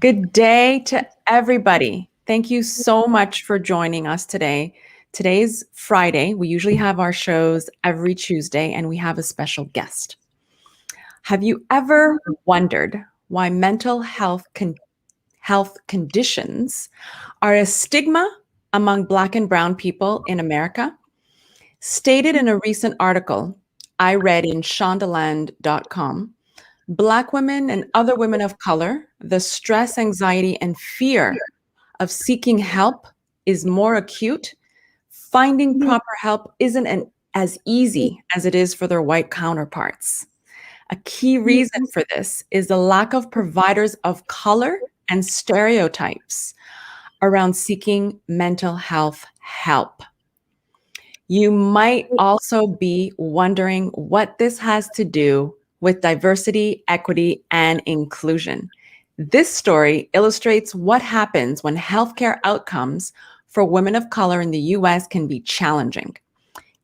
Good day to everybody. Thank you so much for joining us today. Today's Friday. We usually have our shows every Tuesday, and we have a special guest. Have you ever wondered why mental health conditions are a stigma among Black and Brown people in America? Stated in a recent article I read in shondaland.com, Black women and other women of color, the stress, anxiety, and fear of seeking help is more acute. Finding proper help isn't as easy as it is for their white counterparts. A key reason for this is the lack of providers of color and stereotypes around seeking mental health help. You might also be wondering what this has to do with diversity, equity, and inclusion. This story illustrates what happens when healthcare outcomes for women of color in the US can be challenging.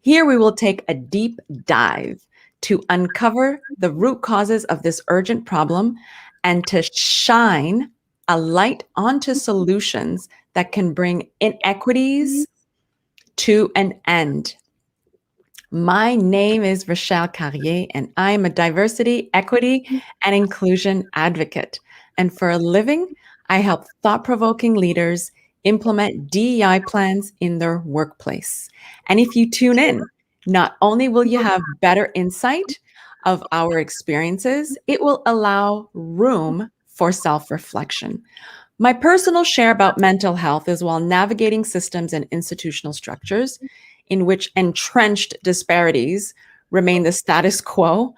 Here we will take a deep dive to uncover the root causes of this urgent problem and to shine a light onto solutions that can bring inequities to an end. My name is Rochelle Carrier, and I am a diversity, equity, and inclusion advocate. And for a living, I help thought-provoking leaders implement DEI plans in their workplace. And if you tune in, not only will you have better insight of our experiences, it will allow room for self-reflection. My personal share about mental health is while navigating systems and institutional structures in which entrenched disparities remain the status quo.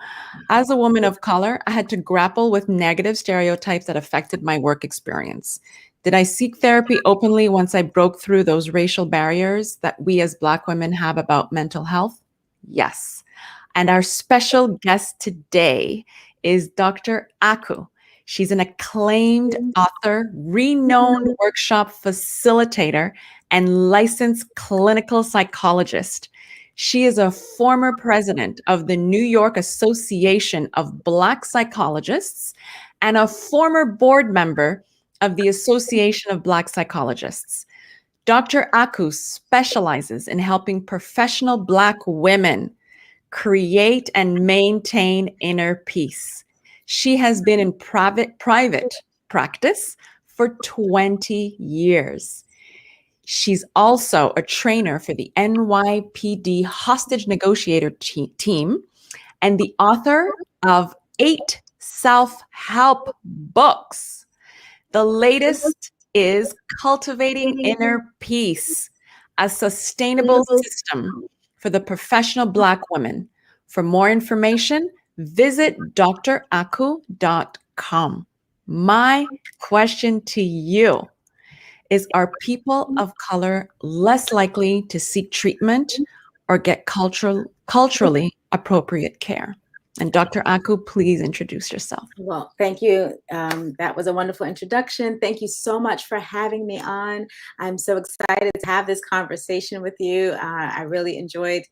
As a woman of color, I had to grapple with negative stereotypes that affected my work experience. Did I seek therapy openly once I broke through those racial barriers that we as Black women have about mental health? Yes. And our special guest today is Dr. Aku. She's an acclaimed author, renowned workshop facilitator, and licensed clinical psychologist. She is a former president of the New York Association of Black Psychologists and a former board member of the Association of Black Psychologists. Dr. Aku specializes in helping professional Black women create and maintain inner peace. She has been in private practice for 20 years. She's also a trainer for the NYPD hostage negotiator team and the author of 8 self-help books. The latest is Cultivating Inner Peace, a sustainable system for the professional Black woman. For more information, visit draku.com. My question to you is, are people of color less likely to seek treatment or get culturally appropriate care? And Dr. Aku, please introduce yourself. Well, thank you. That was a wonderful introduction. Thank you so much for having me on. I'm so excited to have this conversation with you. I really enjoyed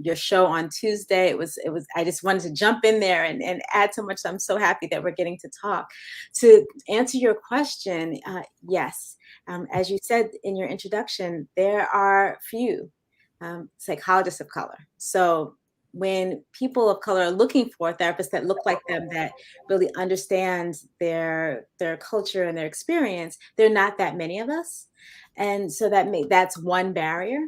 your show on Tuesday. It was. I just wanted to jump in there and add so much. I'm so happy that we're getting to talk. To answer your question, yes. As you said in your introduction, there are few psychologists of color. So when people of color are looking for therapists that look like them, that really understand their culture and their experience, there are not that many of us. And so that's one barrier.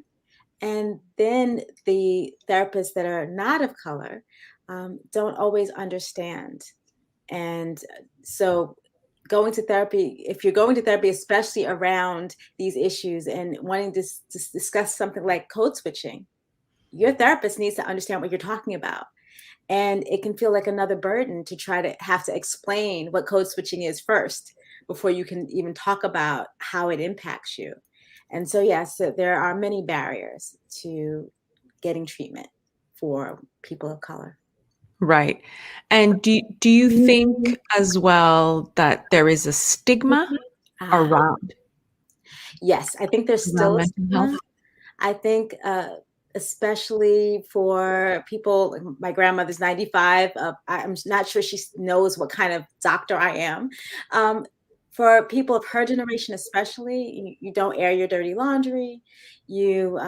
And then the therapists that are not of color don't always understand. And so going to therapy, if you're going to therapy, especially around these issues and wanting to discuss something like code switching, your therapist needs to understand what you're talking about. And it can feel like another burden to try to have to explain what code switching is first before you can even talk about how it impacts you. And so, yes, so there are many barriers to getting treatment for people of color. Right. And do you think as well that there is a stigma around? Yes, I think there's still a stigma. I think especially for people, like my grandmother's 95. I'm not sure she knows what kind of doctor I am. for people of her generation especially, you don't air your dirty laundry. You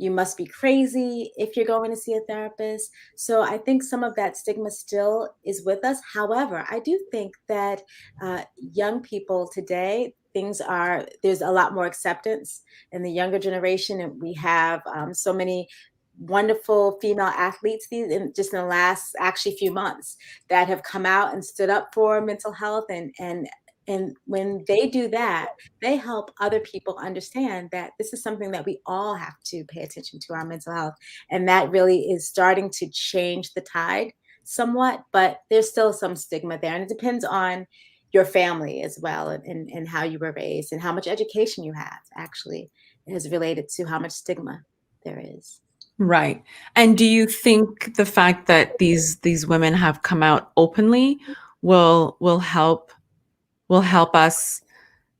you must be crazy if you're going to see a therapist. So I think some of that stigma still is with us. However, I do think that young people today, there's a lot more acceptance in the younger generation, and we have so many wonderful female athletes just in the last actually few months that have come out and stood up for mental health, and when they do that, they help other people understand that this is something that we all have to pay attention to, our mental health. And that really is starting to change the tide somewhat, but there's still some stigma there. And it depends on your family as well, and how you were raised and how much education you have actually is related to how much stigma there is. Right. And do you think the fact that these women have come out openly will help us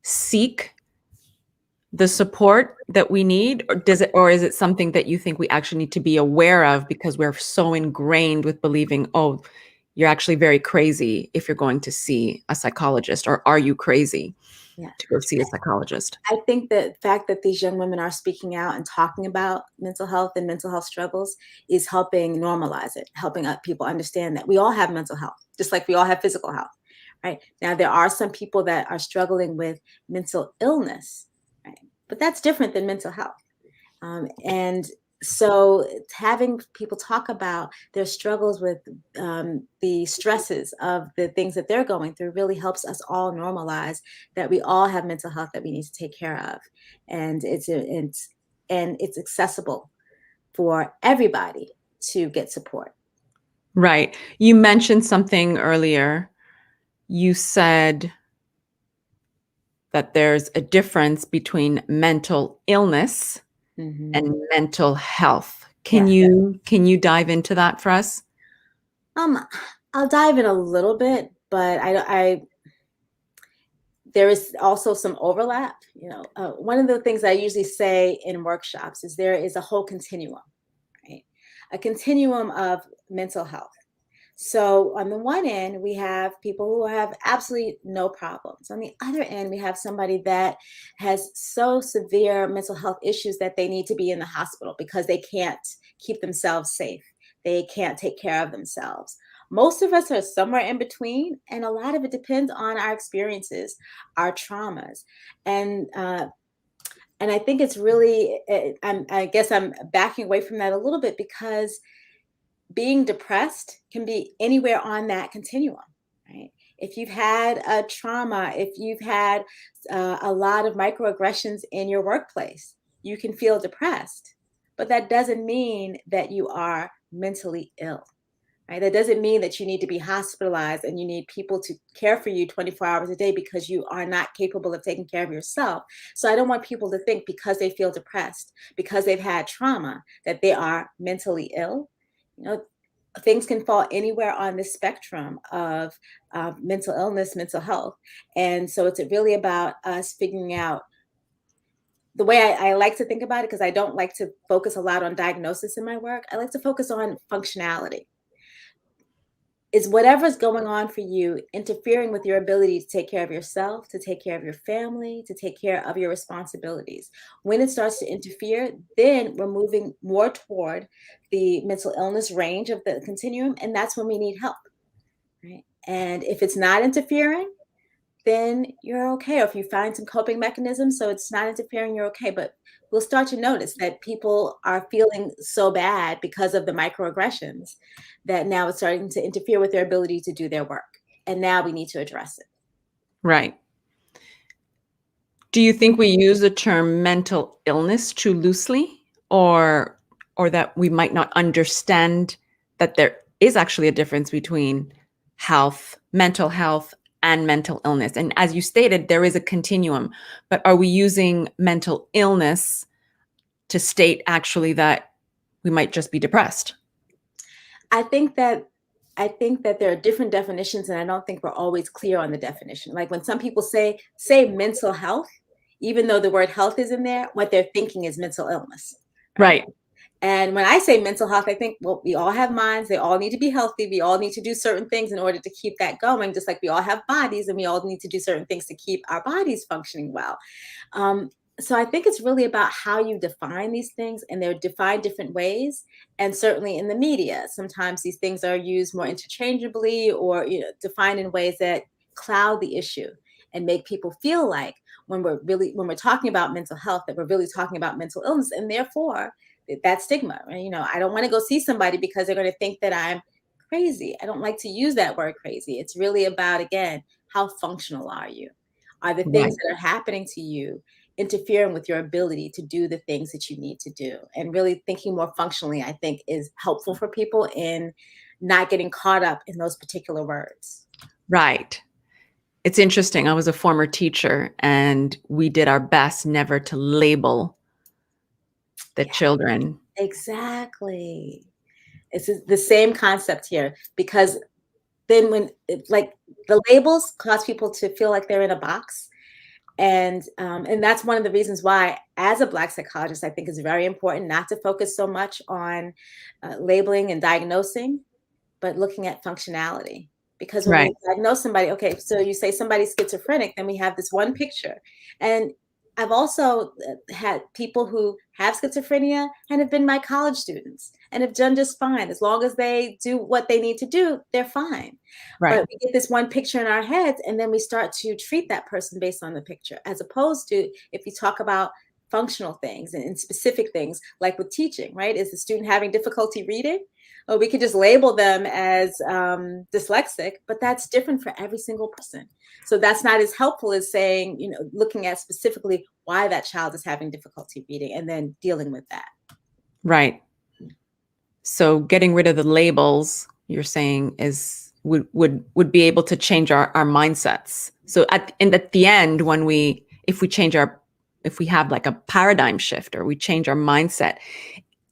seek the support that we need, or is it something that you think we actually need to be aware of because we're so ingrained with believing, oh, you're actually very crazy if you're going to see a psychologist, or are you crazy Yeah. to go see a psychologist? I think the fact that these young women are speaking out and talking about mental health and mental health struggles is helping normalize it, helping people understand that we all have mental health, just like we all have physical health. Right now, there are some people that are struggling with mental illness, right? But that's different than mental health. And so having people talk about their struggles with the stresses of the things that they're going through really helps us all normalize that we all have mental health that we need to take care of, and it's accessible for everybody to get support. Right. You mentioned something earlier. You said that there's a difference between mental illness Mm-hmm. and mental health. Yeah. Can you dive into that for us? I'll dive in a little bit, but there is also some overlap. One of the things I usually say in workshops is there is a whole continuum, right? A continuum of mental health. So on the one end, we have people who have absolutely no problems. On the other end, we have somebody that has so severe mental health issues that they need to be in the hospital because they can't keep themselves safe. They can't take care of themselves. Most of us are somewhere in between, and a lot of it depends on our experiences, our traumas, and I think it's really. I guess I'm backing away from that a little bit because being depressed can be anywhere on that continuum, right? If you've had a trauma, if you've had a lot of microaggressions in your workplace, you can feel depressed, but that doesn't mean that you are mentally ill. Right? That doesn't mean that you need to be hospitalized and you need people to care for you 24 hours a day because you are not capable of taking care of yourself. So I don't want people to think because they feel depressed, because they've had trauma, that they are mentally ill. Things can fall anywhere on the spectrum of mental illness, mental health. And so it's really about us figuring out the way I like to think about it, because I don't like to focus a lot on diagnosis in my work. I like to focus on functionality. Is whatever's going on for you interfering with your ability to take care of yourself, to take care of your family, to take care of your responsibilities? When it starts to interfere, then we're moving more toward the mental illness range of the continuum, and that's when we need help, right? And if it's not interfering, then you're okay. Or if you find some coping mechanisms so it's not interfering, you're okay. But we'll start to notice that people are feeling so bad because of the microaggressions that now it's starting to interfere with their ability to do their work. And now we need to address it. Right. Do you think we use the term mental illness too loosely, or that we might not understand that there is actually a difference between mental health and mental illness? And as you stated, there is a continuum, but are we using mental illness to state actually that we might just be depressed? I think that there are different definitions, and I don't think we're always clear on the definition. Like when some people say mental health, even though the word health is in there, what they're thinking is mental illness. Right. And when I say mental health, I think, well, we all have minds. They all need to be healthy. We all need to do certain things in order to keep that going, just like we all have bodies and we all need to do certain things to keep our bodies functioning well. Um, so I think it's really about how you define these things, and they're defined different ways. And certainly in the media, sometimes these things are used more interchangeably, or defined in ways that cloud the issue and make people feel like when we're talking about mental health, that we're really talking about mental illness, and therefore that stigma. Right? I don't want to go see somebody because they're going to think that I'm crazy. I don't like to use that word crazy. It's really about, again, how functional are you? Are the things Right. that are happening to you interfering with your ability to do the things that you need to do? And really thinking more functionally, I think, is helpful for people in not getting caught up in those particular words. Right. It's interesting. I was a former teacher, and we did our best never to label the Yeah, children. exactly. It's the same concept here, because then like the labels cause people to feel like they're in a box. And that's one of the reasons why, as a Black psychologist, I think it's very important not to focus so much on labeling and diagnosing, but looking at functionality. Because when we Right. diagnose somebody, okay, so you say somebody's schizophrenic, then we have this one picture. And I've also had people who have schizophrenia and have been my college students and have done just fine. As long as they do what they need to do, they're fine. Right. But we get this one picture in our heads, and then we start to treat that person based on the picture, as opposed to if you talk about functional things and specific things, like with teaching, right? Is the student having difficulty reading? Or we could just label them as dyslexic, but that's different for every single person. So that's not as helpful as saying, looking at specifically why that child is having difficulty reading and then dealing with that. Right. So getting rid of the labels, you're saying, is would be able to change our mindsets. So at the end, when if we have like a paradigm shift, or we change our mindset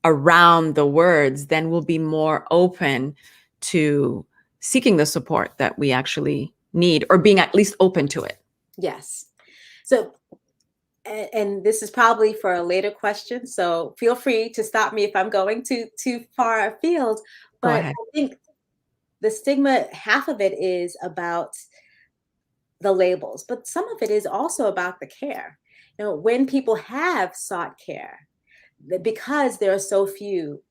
around the words, then we'll be more open to seeking the support that we actually need, or being at least open to it. Yes. So, and this is probably for a later question, so feel free to stop me if I'm going too far afield. Go But ahead. I think the stigma, half of it is about the labels, but some of it is also about the care. When people have sought care, because there are so few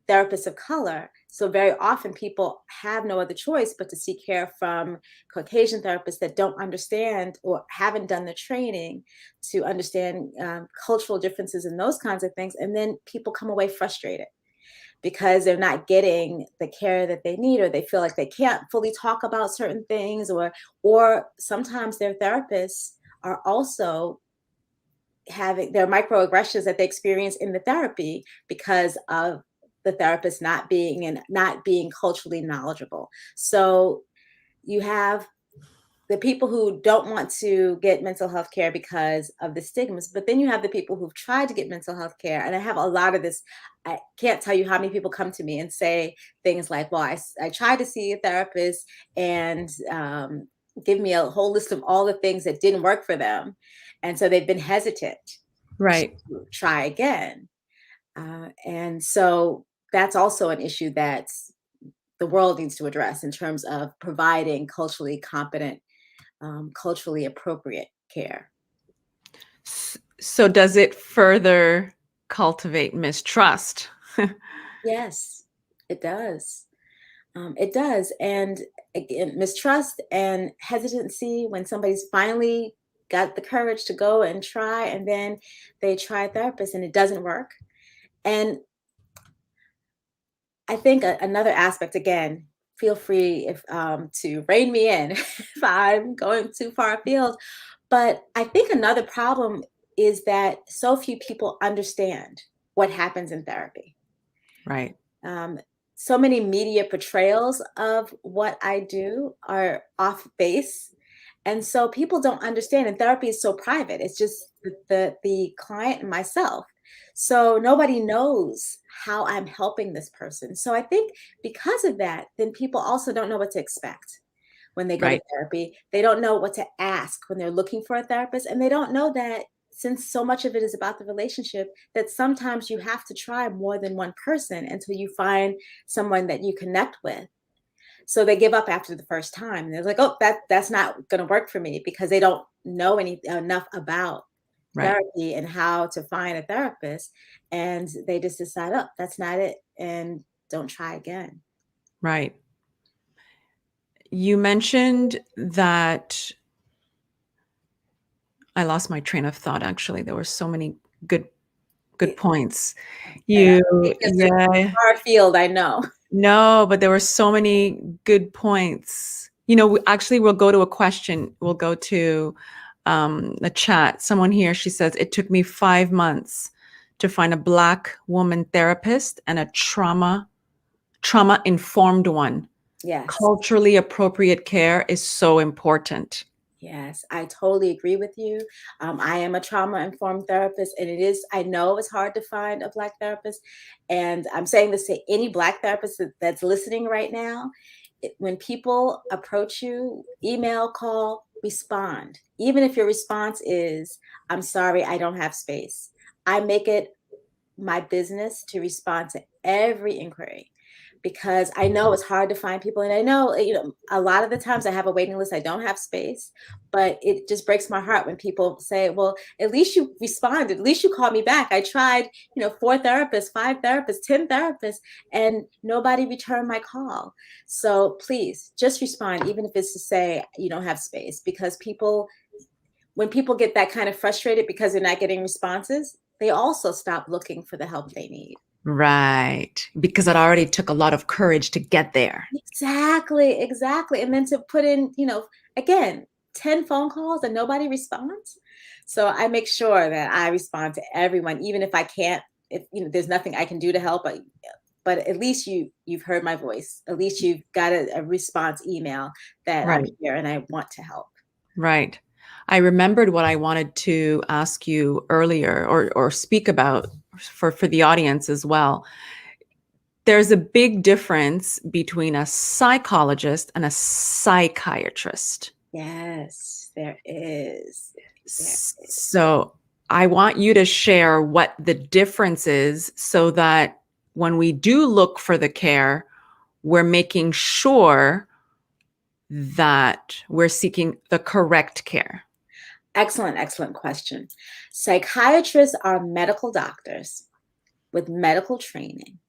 therapists of color, so very often people have no other choice but to seek care from Caucasian therapists that don't understand or haven't done the training to understand cultural differences and those kinds of things. And then people come away frustrated because they're not getting the care that they need, or they feel like they can't fully talk about certain things, or sometimes their therapists are also having their microaggressions that they experience in the therapy because of the therapist not being culturally knowledgeable. So you have the people who don't want to get mental health care because of the stigmas, but then you have the people who've tried to get mental health care. And I have a lot of this. I can't tell you how many people come to me and say things like, well, I tried to see a therapist, and give me a whole list of all the things that didn't work for them. And so they've been hesitant Right. to try again. And so that's also an issue that the world needs to address in terms of providing culturally competent, culturally appropriate care. So does it further cultivate mistrust? Yes, it does. It does. And again, mistrust and hesitancy when somebody's finally got the courage to go and try, and then they try a therapist and it doesn't work. And I think another aspect, again, feel free if to rein me in if I'm going too far afield. But I think another problem is that so few people understand what happens in therapy. Right. Um, so many media portrayals of what I do are off base. And so people don't understand, and therapy is so private. It's just the client and myself. So nobody knows how I'm helping this person. So I think because of that, then people also don't know what to expect when they go to Right. therapy. They don't know what to ask when they're looking for a therapist, and they don't know that since so much of it is about the relationship, that sometimes you have to try more than one person until you find someone that you connect with. So they give up after the first time, and they're like, "Oh, that's not going to work for me," because they don't know any enough about Right. therapy and how to find a therapist, and they just decide, "Oh, that's not it," and don't try again. Right. You mentioned that I lost my train of thought, actually. There were so many good It- points. Yeah, You it's a yeah. hard field, I know. No, but there were so many good points. Actually, we'll go to a question. We'll go to the chat. Someone here, she says, it took me 5 months to find a Black woman therapist and a trauma informed one. Yes. Culturally appropriate care is so important. Yes, I totally agree with you. I am a trauma-informed therapist, and I know it's hard to find a Black therapist. And I'm saying this to any Black therapist that's listening right now. When people approach you, email, call, respond. Even if your response is, "I'm sorry, I don't have space." I make it my business to respond to every inquiry, because I know it's hard to find people. And I know, a lot of the times I have a waiting list, I don't have space, but it just breaks my heart when people say, "Well, at least you responded, at least you called me back. I tried, 4 therapists, 5 therapists, 10 therapists, and nobody returned my call." So please just respond, even if it's to say you don't have space, because when people get that kind of frustrated because they're not getting responses, they also stop looking for the help they need. Right. Because it already took a lot of courage to get there. Exactly, exactly. And then to put in, again, 10 phone calls and nobody responds. So I make sure that I respond to everyone, even if I can't, if there's nothing I can do to help, but at least you've heard my voice. At least you've got a response email that I'm Right. here and I want to help. Right. I remembered what I wanted to ask you earlier or speak about for the audience as well. There's a big difference between a psychologist and a psychiatrist. Yes, there is. There is. So I want you to share what the difference is so that when we do look for the care, we're making sure that we're seeking the correct care. Excellent, excellent question. Psychiatrists are medical doctors with medical training.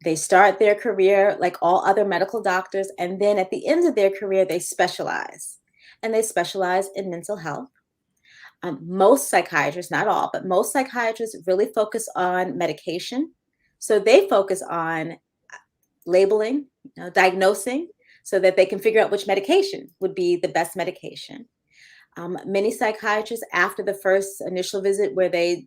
They start their career like all other medical doctors, and then at the end of their career, they specialize. And they specialize in mental health. Most psychiatrists, not all, but most psychiatrists really focus on medication. So they focus on labeling, diagnosing, so that they can figure out which medication would be the best medication. Many psychiatrists, after the first initial visit, where they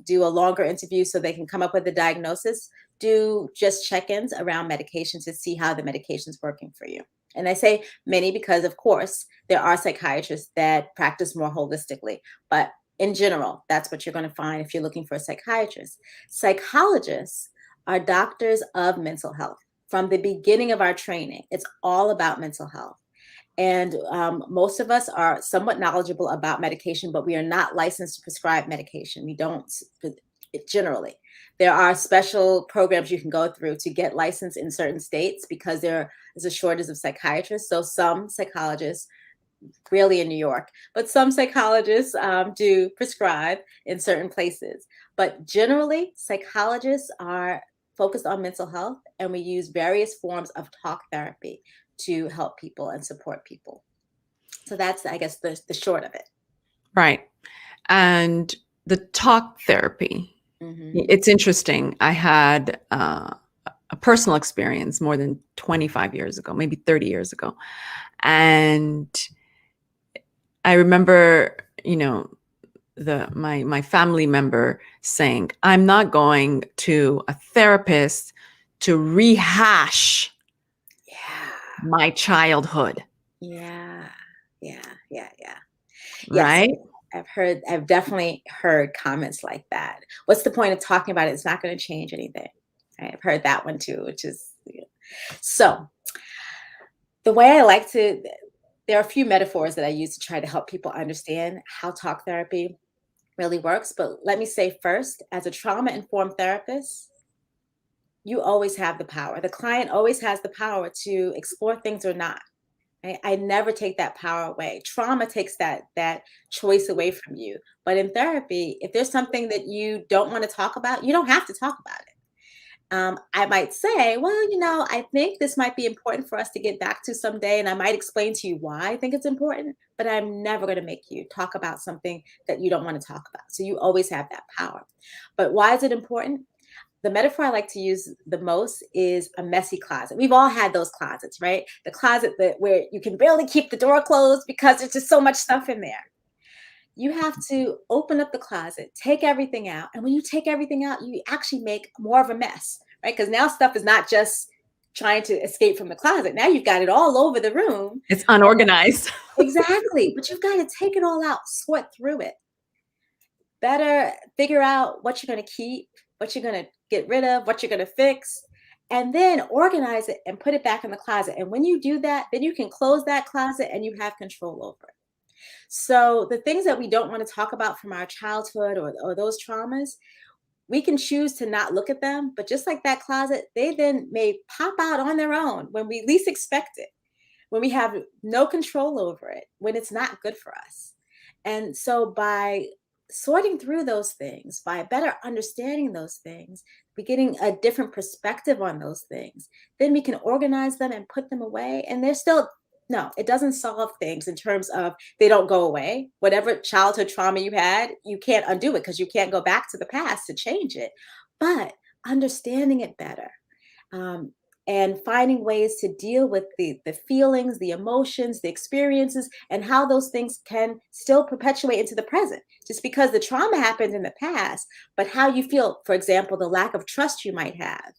do a longer interview so they can come up with a diagnosis, do just check-ins around medication to see how the medication's working for you. And I say many because, of course, there are psychiatrists that practice more holistically. But in general, that's what you're going to find if you're looking for a psychiatrist. Psychologists are doctors of mental health. From the beginning of our training, it's all about mental health. And most of us are somewhat knowledgeable about medication, but we are not licensed to prescribe medication. We don't generally. There are special programs you can go through to get licensed in certain states because there is a shortage of psychiatrists. So some psychologists, really in New York, but some psychologists do prescribe in certain places. But generally, psychologists are focused on mental health, and we use various forms of talk therapy to help people and support people. So that's, I guess, the short of it. Right. And the talk therapy, Hmm. it's interesting. I had a personal experience more than 25 years ago, maybe 30 years ago. And I remember, my family member saying, "I'm not going to a therapist to rehash Yeah, my childhood." yeah, yeah, yeah, yeah. Yes, Right? I've definitely heard comments like that. What's the point of talking about it? It's not going to change anything. Right? I've heard that one too, which is so. The way I like there are a few metaphors that I use to try to help people understand how talk therapy really works. But let me say first, as a trauma-informed therapist, you always have the power. The client always has the power to explore things or not. I never take that power away. Trauma takes that choice away from you. But in therapy, if there's something that you don't want to talk about, you don't have to talk about it. I might say, well, I think this might be important for us to get back to someday, and I might explain to you why I think it's important, but I'm never going to make you talk about something that you don't want to talk about. So you always have that power. But why is it important? The metaphor I like to use the most is a messy closet. We've all had those closets, right? The closet where you can barely keep the door closed because there's just so much stuff in there. You have to open up the closet, take everything out. And when you take everything out, you actually make more of a mess, right? Because now stuff is not just trying to escape from the closet. Now you've got it all over the room. It's unorganized. Exactly. But you've got to take it all out, sort through it. Better figure out what you're going to keep, what you're going to get rid of, what you're going to fix, and then organize it and put it back in the closet. And when you do that, then you can close that closet and you have control over it. So the things that we don't want to talk about from our childhood or those traumas, we can choose to not look at them. But just like that closet, they then may pop out on their own when we least expect it, when we have no control over it, when it's not good for us. And so by sorting through those things, by better understanding those things, be getting a different perspective on those things, then we can organize them and put them away. And they're still, no, it doesn't solve things in terms of they don't go away. Whatever childhood trauma you had, you can't undo it because you can't go back to the past to change it. But understanding it better, um, and finding ways to deal with the feelings, the emotions, the experiences, and how those things can still perpetuate into the present. Just because the trauma happened in the past, but how you feel, for example, the lack of trust you might have,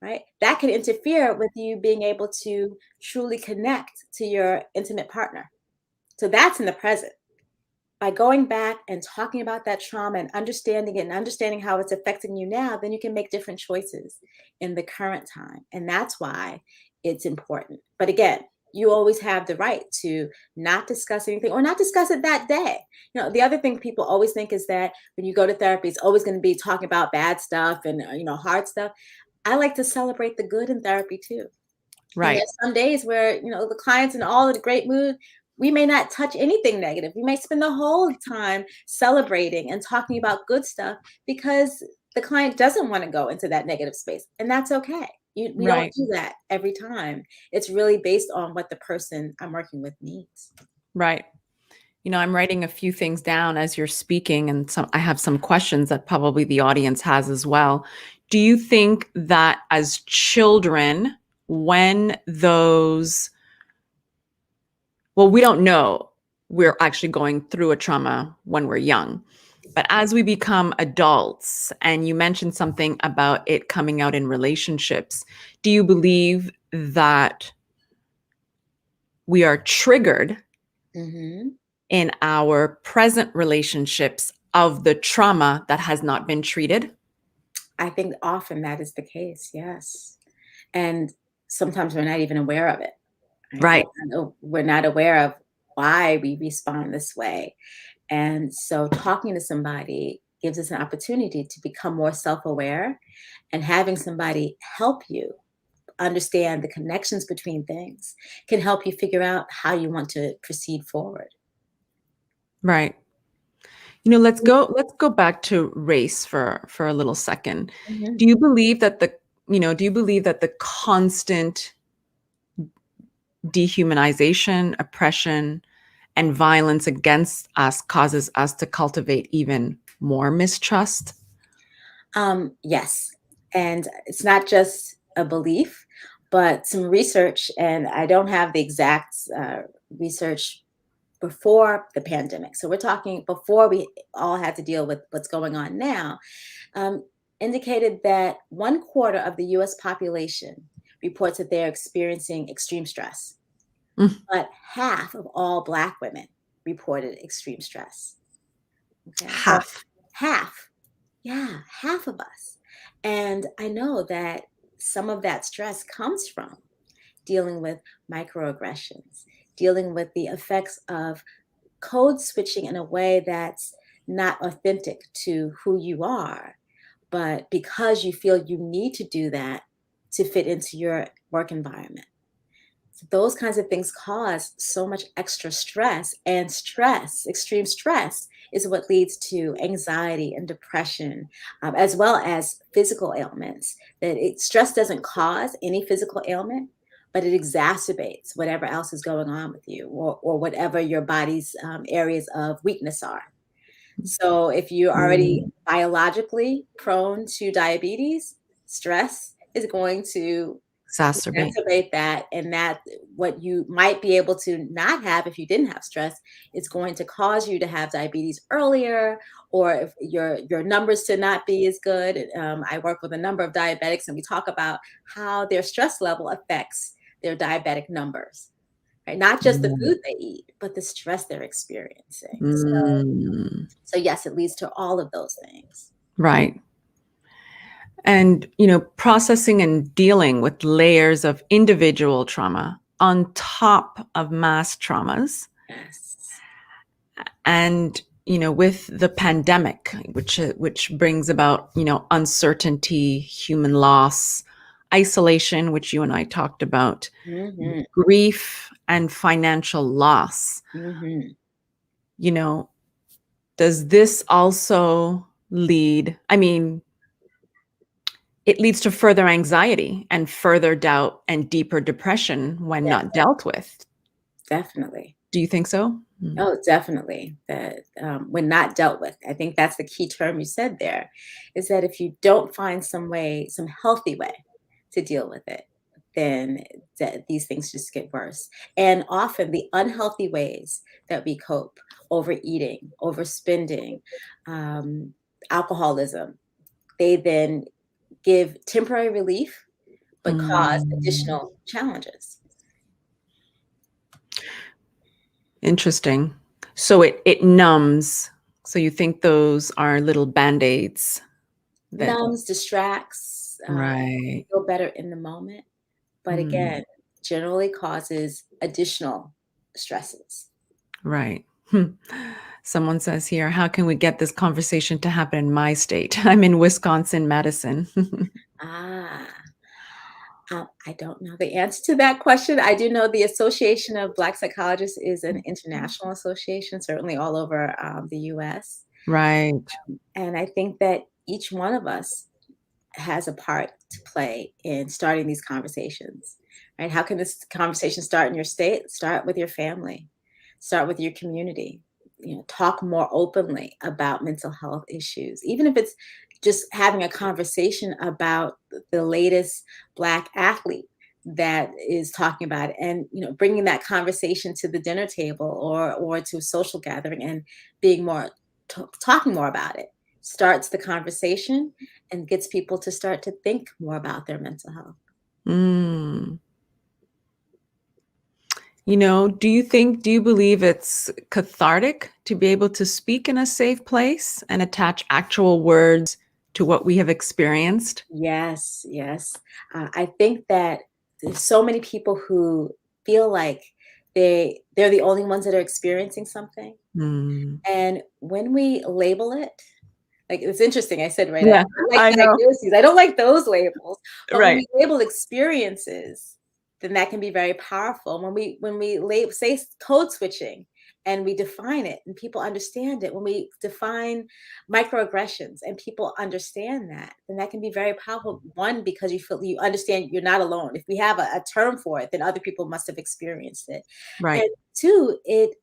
right? That can interfere with you being able to truly connect to your intimate partner. So that's in the present. By going back and talking about that trauma and understanding it and understanding how it's affecting you now, then you can make different choices in the current time. And that's why it's important. But again, you always have the right to not discuss anything or not discuss it that day. The other thing people always think is that when you go to therapy, it's always going to be talking about bad stuff and, hard stuff. I like to celebrate the good in therapy too. And Right. there's some days where, the client's in all of the great mood. We may not touch anything negative. We may spend the whole time celebrating and talking about good stuff because the client doesn't want to go into that negative space. And that's okay. We don't Right. do that every time. It's really based on what the person I'm working with needs. Right. I'm writing a few things down as you're speaking, and I have some questions that probably the audience has as well. Do you think that as children, when we don't know we're actually going through a trauma when we're young, but as we become adults, and you mentioned something about it coming out in relationships, do you believe that we are triggered Mm-hmm. in our present relationships of the trauma that has not been treated? I think often that is the case. Yes. And sometimes we're not even aware of it. Right? Right. We're not aware of why we respond this way. And so talking to somebody gives us an opportunity to become more self-aware, and having somebody help you understand the connections between things can help you figure out how you want to proceed forward. Right. Let's go back to race for a little second. Mhm. Do you believe that the constant dehumanization, oppression, and violence against us causes us to cultivate even more mistrust? Yes. And it's not just a belief, but some research, and I don't have the exact research before the pandemic. So we're talking before we all had to deal with what's going on now, um, indicated that 1/4 of the US population reports that they're experiencing extreme stress, Mm, but half of all Black women reported extreme stress. Okay. So half. half, yeah, half of us. And I know that some of that stress comes from dealing with microaggressions, dealing with the effects of code switching in a way that's not authentic to who you are, but because you feel you need to do that to fit into your work environment. So those kinds of things cause so much extra stress, and stress, extreme stress, is what leads to anxiety and depression, as well as physical ailments. Stress doesn't cause any physical ailment, but it exacerbates whatever else is going on with you, or whatever your body's areas of weakness are. So if you're already Mm. biologically prone to diabetes, stress is going to Exacerbate. exacerbate that, and that what you might be able to not have if you didn't have stress, it's going to cause you to have diabetes earlier, or if your numbers to not be as good. I work with a number of diabetics, and we talk about how their stress level affects their diabetic numbers, right? Not just the Mm. food they eat, but the stress they're experiencing. Mm. So yes, it leads to all of those things. Right. And, processing and dealing with layers of individual trauma on top of mass traumas. Yes. And, with the pandemic, which brings about, uncertainty, human loss, isolation, which you and I talked about, Hmm. grief and financial loss. Hmm. You know, does this also lead? I mean, it leads to further anxiety and further doubt and deeper depression when Yes, not dealt with. definitely. Do you think so? Mm. Oh, definitely. That when not dealt with, I think that's the key term you said there, is that if you don't find some healthy way to deal with it, then these things just get worse. And often the unhealthy ways that we cope, overeating, overspending, um, alcoholism, they then give temporary relief, but cause Mm. additional challenges. Interesting. So it numbs. So you think those are little band-aids that Numbs, distracts, right. feel better in the moment, but Mm, again, generally causes additional stresses. right. Someone says here, how can we get this conversation to happen in my state? I'm in Wisconsin, Madison. Ah, I don't know the answer to that question. I do know the Association of Black Psychologists is an international association, certainly all over the US. Right. And I think that each one of us has a part to play in starting these conversations, right? How can this conversation start in your state? Start with your family, start with your community. Talk more openly about mental health issues, even if it's just having a conversation about the latest Black athlete that is talking about it, and bringing that conversation to the dinner table, or to a social gathering, and being more talking more about it starts the conversation and gets people to start to think more about their mental health. Mm. Do you believe it's cathartic to be able to speak in a safe place and attach actual words to what we have experienced? Yes, yes. I think that there's so many people who feel like they're the only ones that are experiencing something. Mm. And when we label it, like it's interesting, I said, right, I Yeah, don't like I know. diagnoses, I don't like those labels. But when Right. we label experiences, then that can be very powerful. When we say code switching, and we define it and people understand it, when we define microaggressions and people understand that, then that can be very powerful. One, because you understand you're not alone. If we have a term for it, then other people must have experienced it. Right. And two, it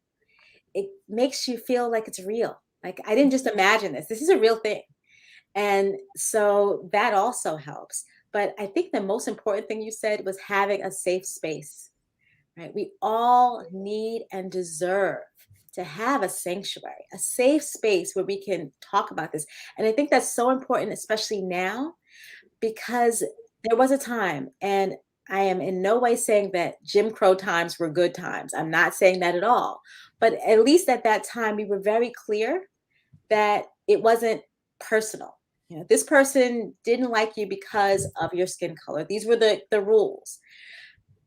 makes you feel like it's real. Like, I didn't just imagine this. This is a real thing. And so that also helps. But I think the most important thing you said was having a safe space, right? We all need and deserve to have a sanctuary, a safe space where we can talk about this. And I think that's so important, especially now, because there was a time, and I am in no way saying that Jim Crow times were good times. I'm not saying that at all. But at least at that time, we were very clear that it wasn't personal. This person didn't like you because of your skin color. These were the rules.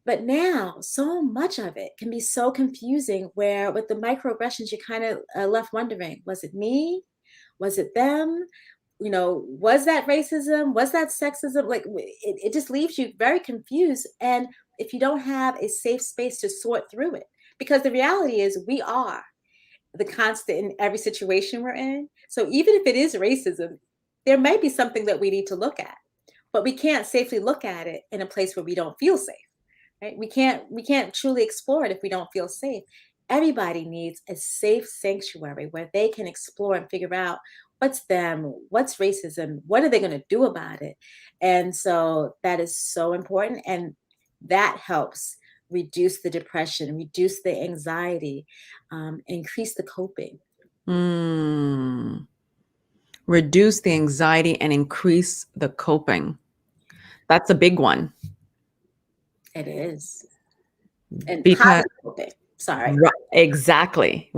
But now, so much of it can be so confusing where with the microaggressions, you kind of left wondering, was it me? Was it them? Was that racism? Was that sexism? Like it just leaves you very confused. And if you don't have a safe space to sort through it, because the reality is we are the constant in every situation we're in. So even if it is racism, there may be something that we need to look at, but we can't safely look at it in a place where we don't feel safe. Right? We can't truly explore it if we don't feel safe. Everybody needs a safe sanctuary where they can explore and figure out what's them, what's racism, what are they going to do about it. And so that is so important, and that helps reduce the depression, reduce the anxiety, increase the coping. Reduce the anxiety and increase the coping. That's a big one. It is. And Because positive coping. Sorry. exactly.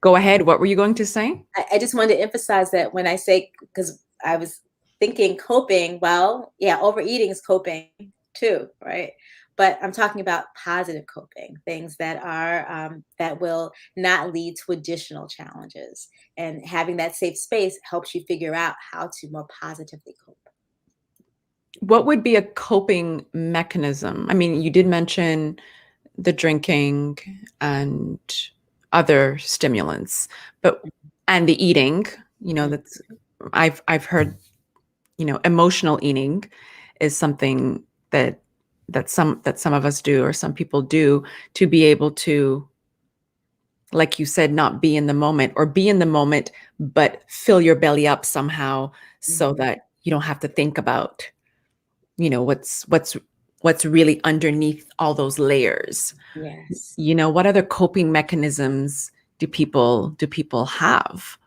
Go ahead. What were you going to say? I just wanted to emphasize that when I say, because I was thinking coping, well, yeah, overeating is coping too, right? But I'm talking about positive coping, things that are that will not lead to additional challenges. And having that safe space helps you figure out how to more positively cope. What would be a coping mechanism? I mean, you did mention the drinking and other stimulants, and the eating, that's I've heard, emotional eating is something that some of us do, or some people do, to be able to, like you said, not be in the moment, or be in the moment but fill your belly up somehow, so that you don't have to think about what's really underneath all those layers. Yes. What other coping mechanisms do people have?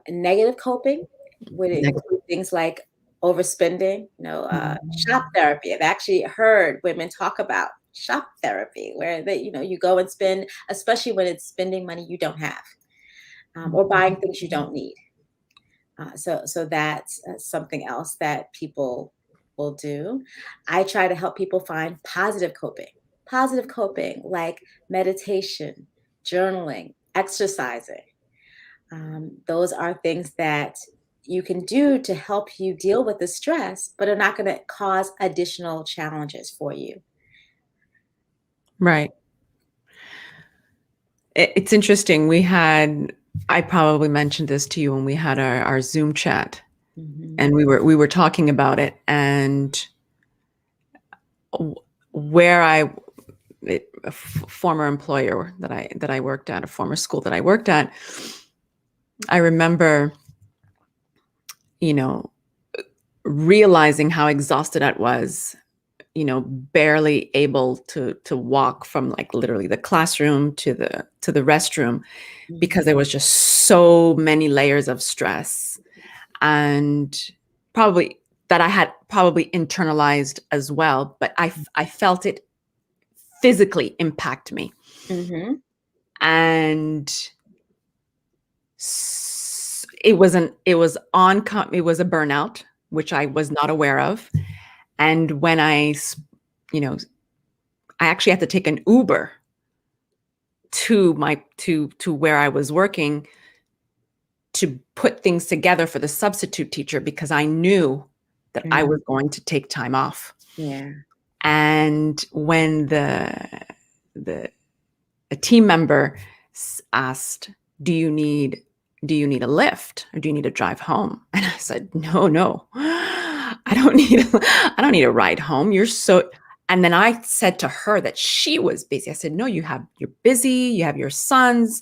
Negative coping would include things like overspending, shop therapy. I've actually heard women talk about shop therapy, where you go and spend, especially when it's spending money you don't have, or buying things you don't need. So that's something else that people will do. I try to help people find positive coping. Positive coping, like meditation, journaling, exercising. Those are things that you can do to help you deal with the stress, but are not going to cause additional challenges for you. Right. It's interesting. I probably mentioned this to you when we had our Zoom chat, and we were talking about it, and where a former employer that I worked at, a former school that I worked at, I remember, realizing how exhausted I was, barely able to walk from, like, literally the classroom to the restroom, because there was just so many layers of stress, and probably that I had probably internalized as well, but I felt it physically impact me. And it was a burnout, which I was not aware of. And when I actually had to take an Uber to where I was working, to put things together for the substitute teacher, because I knew that I was going to take time off. Yeah. And when a team member asked, "Do you need a lift, or do you need a drive home?" And I said, "No, I don't need a ride home. You're so." And then I said to her that she was busy. I said, "No, you're busy. You have your sons.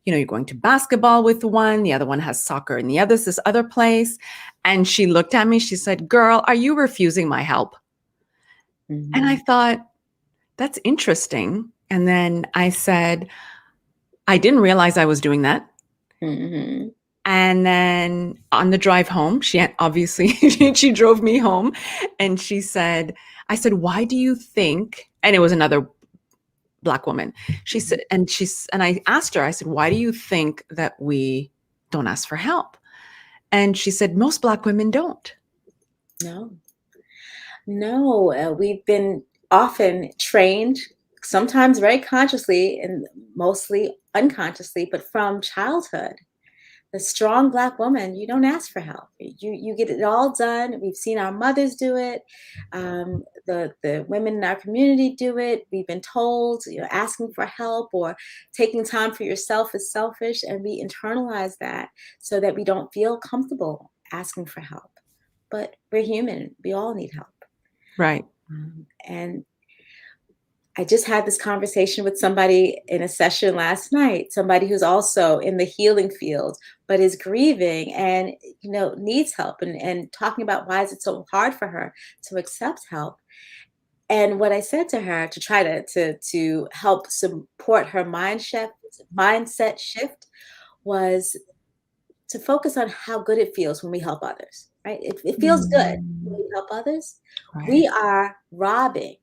You're going to basketball with one. The other one has soccer in this other place." And she looked at me. She said, "Girl, are you refusing my help?" And I thought, that's interesting. And then I said, I didn't realize I was doing that. And then on the drive home, she obviously she drove me home, and I said, "Why do you think?" And it was another Black woman. She said, and I asked her, I said, "Why do you think that we don't ask for help?" And she said, "Most Black women don't." No, we've been often trained, sometimes very consciously and mostly unconsciously, but from childhood. The strong Black woman, you don't ask for help. You get it all done. We've seen our mothers do it. The women in our community do it. We've been told, asking for help or taking time for yourself is selfish, and we internalize that so that we don't feel comfortable asking for help. But we're human. We all need help. Right. And I just had this conversation with somebody in a session last night, somebody who's also in the healing field, but is grieving and, needs help, and talking about why is it so hard for her to accept help. And what I said to her to try to help support her mindset shift was to focus on how good it feels when we help others, right? It feels good when we help others. Right. We are robbing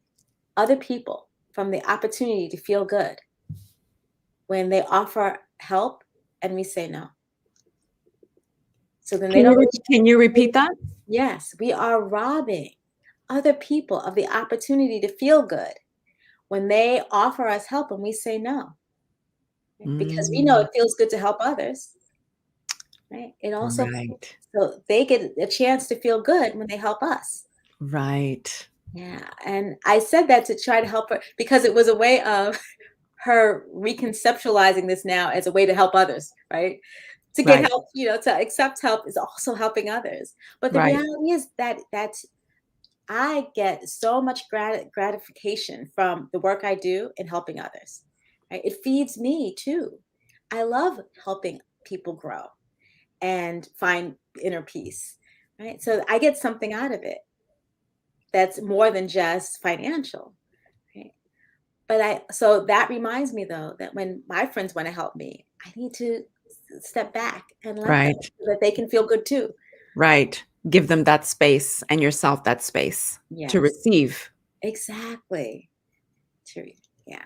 other people from the opportunity to feel good when they offer help and we say no. So then they don't. Can you repeat that? Yes, we are robbing other people of the opportunity to feel good when they offer us help and we say no. Because we know it feels good to help others. Right? It also, Right. so they get a chance to feel good when they help us. Right. Yeah. And I said that to try to help her because it was a way of her reconceptualizing this now as a way to help others, right? To get Right. help, to accept help is also helping others. But the Right. reality is that I get so much gratification from the work I do in helping others. Right? It feeds me too. I love helping people grow and find inner peace. Right? So I get something out of it that's more than just financial. Right? So that reminds me though that when my friends want to help me, I need to step back and let them so that they can feel good too. Right. Give them that space and yourself that space to receive. Exactly. Yeah.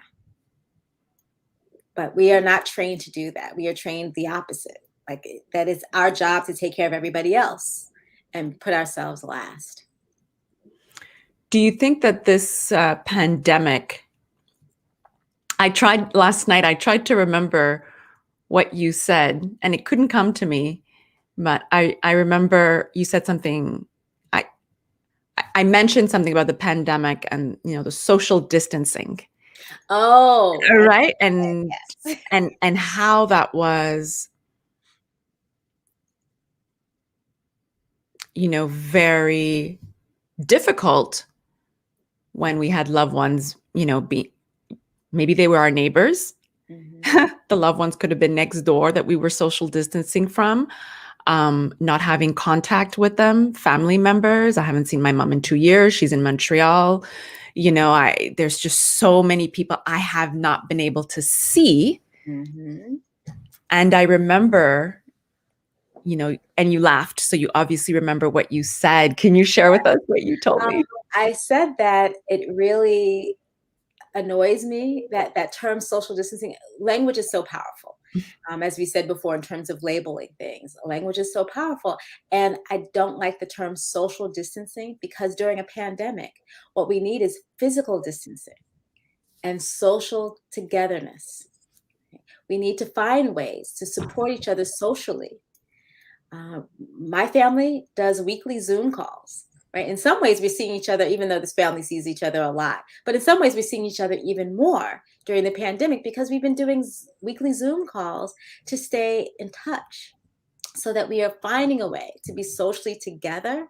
But we are not trained to do that. We are trained the opposite. Like that is our job to take care of everybody else and put ourselves last. Do you think that this pandemic, last night, I tried to remember what you said and it couldn't come to me, but I remember you said something, I mentioned something about the pandemic and, the social distancing. Oh, Right. yes. And how that was, very difficult when we had loved ones, maybe they were our neighbors. Mm-hmm. The loved ones could have been next door that we were social distancing from, not having contact with them, family members. I haven't seen my mom in 2 years. She's in Montreal. There's just so many people I have not been able to see. Mm-hmm. And I remember, and you laughed. So you obviously remember what you said. Can you share with us what you told me? I said that it really annoys me that term social distancing. Language is so powerful. As we said before, in terms of labeling things, language is so powerful. And I don't like the term social distancing because during a pandemic, what we need is physical distancing and social togetherness. We need to find ways to support each other socially. My family does weekly Zoom calls, right? In some ways, we're seeing each other, even though this family sees each other a lot. But in some ways, we're seeing each other even more during the pandemic because we've been doing weekly Zoom calls to stay in touch so that we are finding a way to be socially together,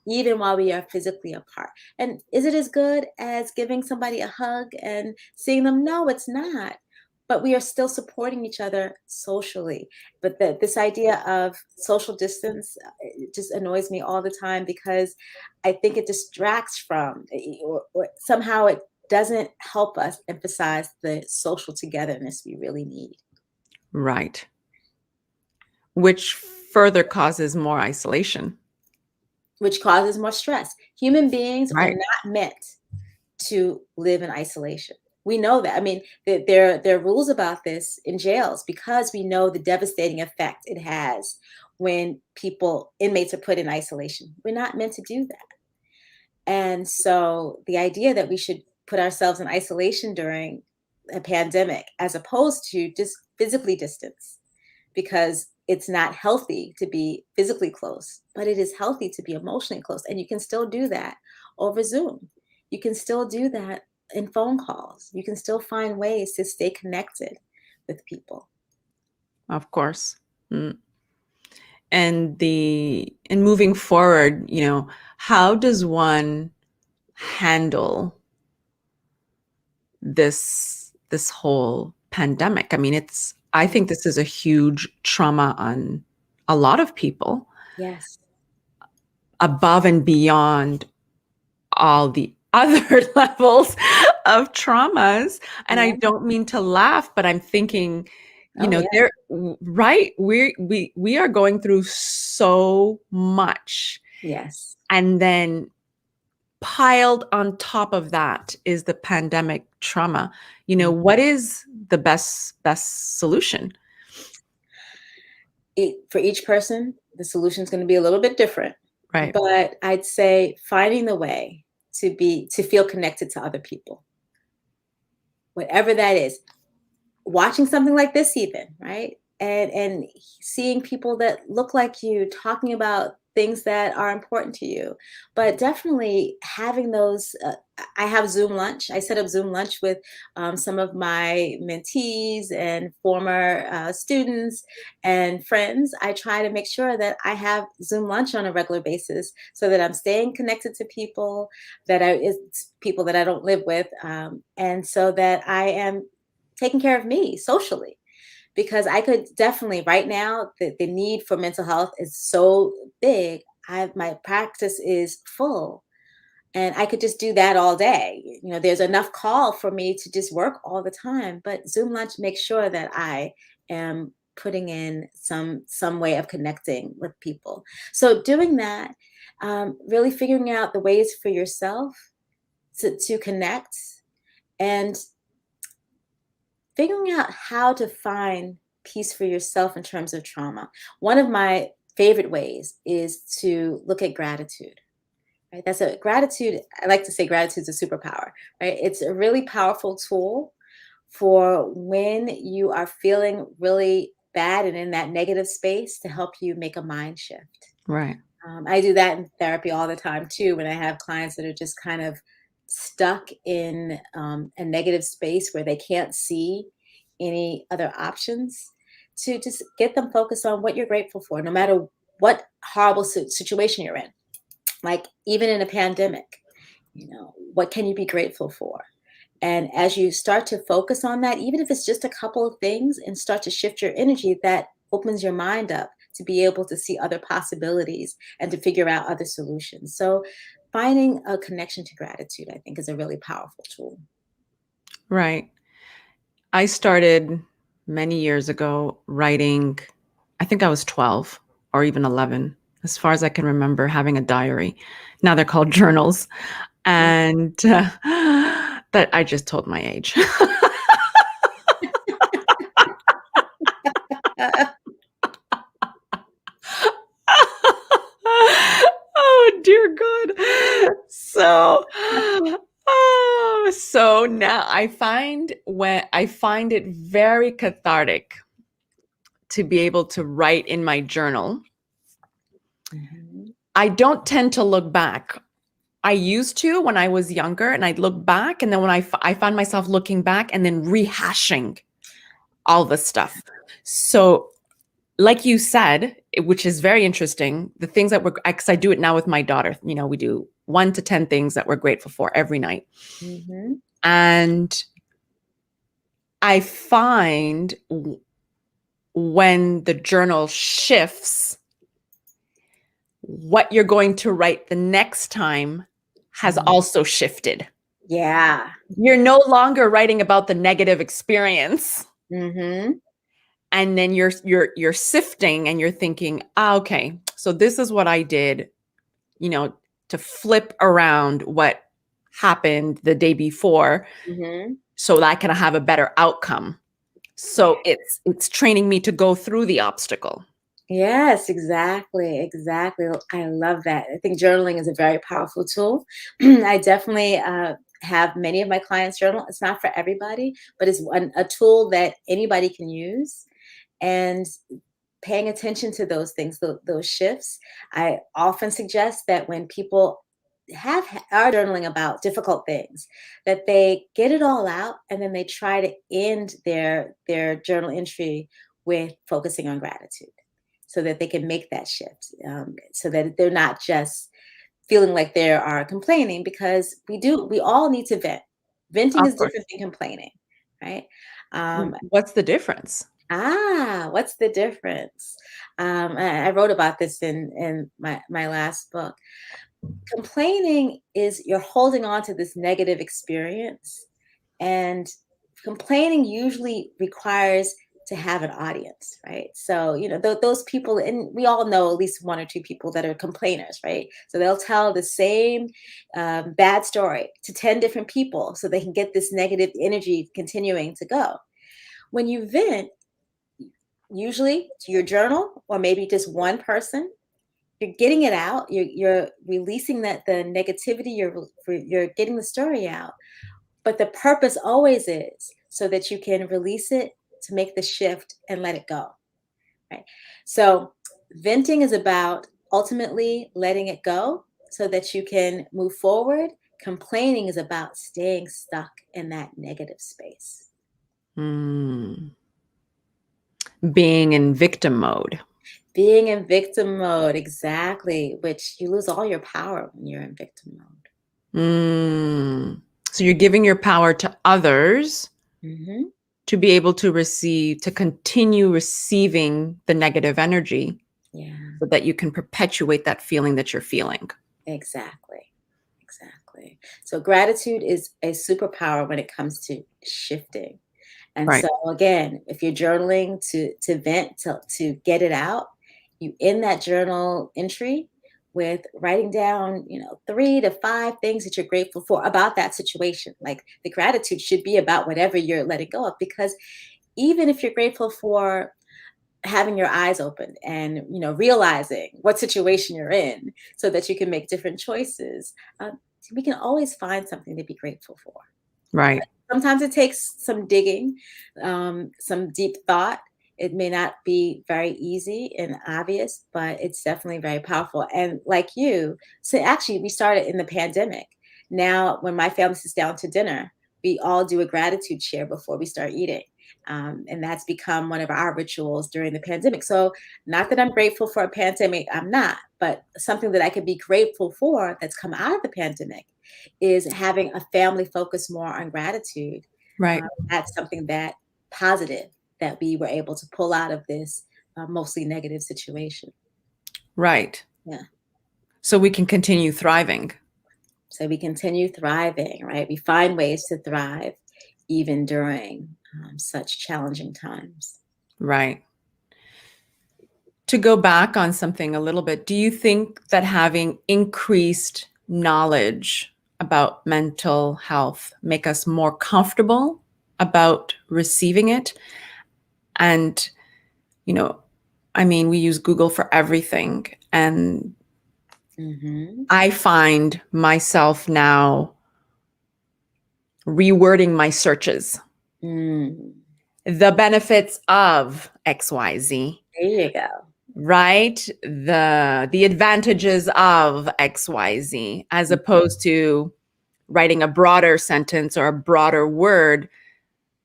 even while we are physically apart. And is it as good as giving somebody a hug and seeing them? No, it's not. But we are still supporting each other socially. But this idea of social distance, it just annoys me all the time because I think it distracts from, or somehow it doesn't help us emphasize the social togetherness we really need. Right. Which further causes more isolation. Which causes more stress. Human beings are Right. not meant to live in isolation. We know that. I mean, there are rules about this in jails because we know the devastating effect it has when inmates are put in isolation. We're not meant to do that. And so the idea that we should put ourselves in isolation during a pandemic as opposed to just physically distance, because it's not healthy to be physically close, but it is healthy to be emotionally close. And you can still do that over Zoom. You can still do that in phone calls. You can still find ways to stay connected with people. Of course. Mm. And in moving forward, how does one handle this whole pandemic? I mean, I think this is a huge trauma on a lot of people, Yes. above and beyond all the other levels of traumas. And I Yeah. don't mean to laugh, but I'm thinking, Oh, yeah. there, right? We are going through so much. Yes. And then piled on top of that is the pandemic trauma. What is the best solution? For each person, the solution is going to be a little bit different. Right. But I'd say finding the way to feel connected to other people, whatever that is. Watching something like this, even, right? And seeing people that look like you talking about things that are important to you, but definitely having those. I have Zoom lunch. I set up Zoom lunch with some of my mentees and former students and friends. I try to make sure that I have Zoom lunch on a regular basis so that I'm staying connected to people it's people that I don't live with, and so that I am taking care of me socially, because I could definitely right now the need for mental health is so big. My practice is full and I could just do that all day. There's enough call for me to just work all the time, but Zoom lunch makes sure that I am putting in some way of connecting with people. So doing that, really figuring out the ways for yourself to connect, and figuring out how to find peace for yourself in terms of trauma. One of my favorite ways is to look at gratitude. Right? Gratitude. I like to say gratitude is a superpower, right? It's a really powerful tool for when you are feeling really bad and in that negative space, to help you make a mind shift. Right. I do that in therapy all the time too, when I have clients that are just kind of stuck in a negative space where they can't see any other options, to just get them focused on what you're grateful for, no matter what horrible situation you're in. Like even in a pandemic, what can you be grateful for? And as you start to focus on that, even if it's just a couple of things, and start to shift your energy, that opens your mind up to be able to see other possibilities and to figure out other solutions. So finding a connection to gratitude, I think, is a really powerful tool. Right. I started many years ago writing. I think I was 12 or even 11, as far as I can remember, having a diary. Now they're called journals. And that I just told my age. Oh dear God. So now I find it very cathartic to be able to write in my journal. Mhm. I don't tend to look back. I used to when I was younger, and I'd look back, and then when I found myself looking back and then rehashing all the stuff. So like you said, which is very interesting, the things that because I do it now with my daughter, we do 1 to 10 things that we're grateful for every night. Mhm. And I find when the journal shifts, what you're going to write the next time has Mhm. also shifted. Yeah. You're no longer writing about the negative experience. Mhm. And then you're sifting and you're thinking, okay, so this is what I did, to flip around what happened the day before Mhm. so that I can have a better outcome. So it's training me to go through the obstacle. Yes, exactly, exactly. I love that. I think journaling is a very powerful tool. I definitely have many of my clients journal. It's not for everybody, but it's a tool that anybody can use. And paying attention to those things, those shifts, I often suggest that when people are journaling about difficult things, that they get it all out and then they try to end their journal entry with focusing on gratitude so that they can make that shift, so that they're not just feeling like they are complaining, because we all need to vent. Venting Of is course. different than complaining, right? um, What's the difference? what's the difference? I wrote about this in my last book. Complaining is you're holding on to this negative experience, and complaining usually requires to have an audience, right? So, those people, and we all know at least one or two people that are complainers, right? So they'll tell the same bad story to 10 different people so they can get this negative energy continuing to go. When you vent, usually to your journal or maybe just one person, you're getting it out. You're releasing the negativity. You're getting the story out. But the purpose always is so that you can release it, to make the shift and let it go. Right. So venting is about ultimately letting it go so that you can move forward. Complaining is about staying stuck in that negative space. Mm. Being in victim mode. Being in victim mode, exactly, which you lose all your power when you're in victim mode. Mm. So you're giving your power to others Hmm. to be able to receive, to continue receiving the negative energy Yeah, so that you can perpetuate that feeling that you're feeling. exactly. Exactly. So gratitude is a superpower when it comes to shifting. And Right. so again, if you're journaling to vent, to get it out, you end that journal entry with writing down, 3 to 5 things that you're grateful for about that situation. Like, the gratitude should be about whatever you're letting go of, because even if you're grateful for having your eyes open and realizing what situation you're in so that you can make different choices, uh, we can always find something to be grateful for. Right. Sometimes it takes some digging, some deep thought. It may not be very easy and obvious, but it's definitely very powerful. And like you, so actually, we started in the pandemic. Now, when my family sits down to dinner, we all do a gratitude share before we start eating. And that's become one of our rituals during the pandemic. So, not that I'm grateful for a pandemic, I'm not, but something that I could be grateful for that's come out of the pandemic is having a family focus more on gratitude. Right. That's something that positive that we were able to pull out of this mostly negative situation. Right. Yeah. So we can continue thriving. So we continue thriving, right? We find ways to thrive even during such challenging times. Right. To go back on something a little bit, do you think that having increased knowledge about mental health make us more comfortable about receiving it? And, you know, I mean, we use Google for everything. And Hmm. I find myself now rewording my searches. Mm. The benefits of XYZ, There you go. right? The advantages of XYZ, as opposed to writing a broader sentence or a broader word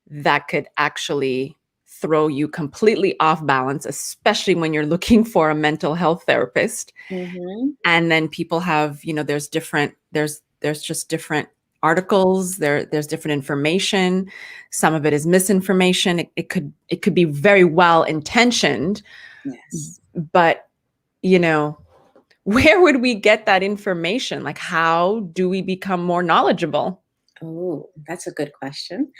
that could actually throw you completely off balance, especially when you're looking for a mental health therapist. Hmm. And then people have, there's just different articles, there's different information. Some of it is misinformation. It could be very well intentioned, Yes. but you know, where would we get that information? Like, how do we become more knowledgeable? Oh, that's a good question.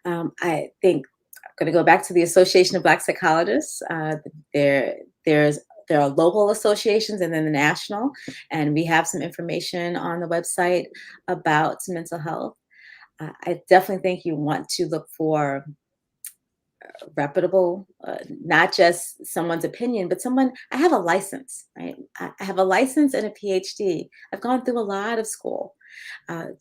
I think I'm going to go back to the Association of Black Psychologists. There, there's there are local associations and then the national, and we have some information on the website about mental health. I definitely think you want to look for reputable, not just someone's opinion, but someone, I have a license, right? I have a license and a PhD. I've gone through a lot of school